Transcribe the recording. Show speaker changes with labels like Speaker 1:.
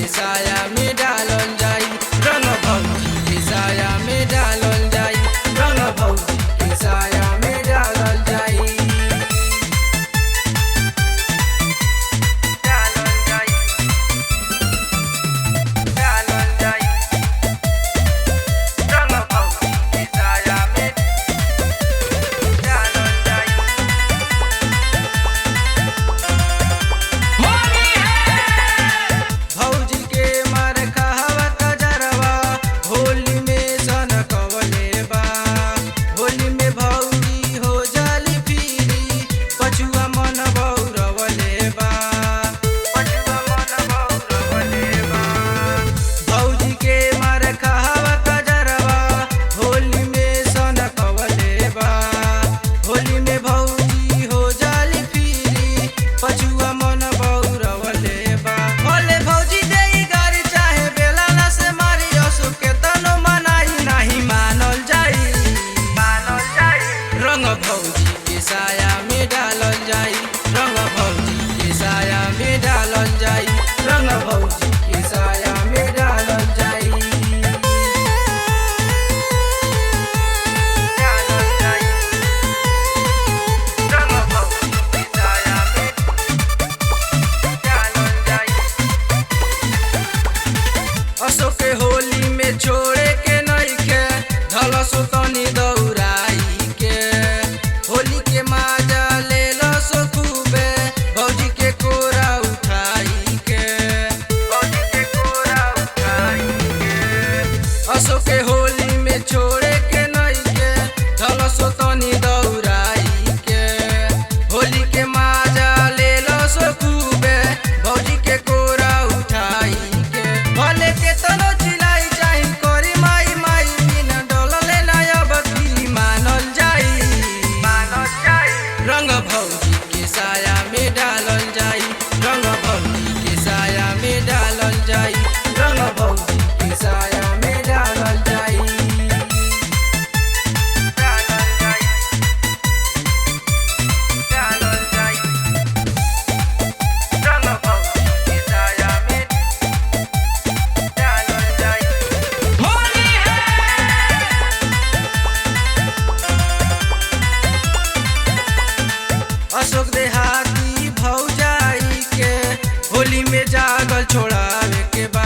Speaker 1: के साया में डालल जाई, रंग भौजी के साया में डालल जाई, रंग भौजी के साया में डालल जाई, डालल जाई, डालल जाई, रंग भौजी के साया में डालल जाई। भौजी के मार कहवा कजरवा होली में सन कवले बा, होली में भौजी हो जाली फिरी पछुआ मन बौरवले बा, पछुआ मन बौरवले बा। भौजी के मार कहवा कजरवा होली में सन कवले बा, होली में भौजी हो जाली फिरी पछुआ मन बौरवले बा। भोले भौजी देई गारी चाहे बेलाना से मारी असु के तनो मनाई नाही मानल जाई, मानल जाई। रंग भौजी के साया में डालल जाई, रंग भौजी के साया में डालल जाई, रंग भौजी के साया में डालल जाई, डालल जाई, रंग भौजी के साया में डालल जाई। असो के होली में छोड़े के नइखे धलसो तनी दौराई के, होली के माजा ले लसो खूबे भौजी के कोरा उठाई के, भौजी के कोरा उठाई के। असो के होली में छोड़े के नइखे धलसो तनी दौराई के, होली के माजा ले लसो खूबे भौजी के कोरा उठाई के। भले के तनो चिलाई चाही करी माई माई बिना डोलले ना अब की मानल जाई, मानल जाई। रंग भौजी के साया में डालल जाई, रंग भौजी के साया में डालल जाई, रंग भौजी के साया में डालल जाई, डालल जाई, डालल जाई, रंग भौजी के साया में डालल जाई। होली है अशोक देहाती भौजाई के होली में जागल छोड़ावे के बा।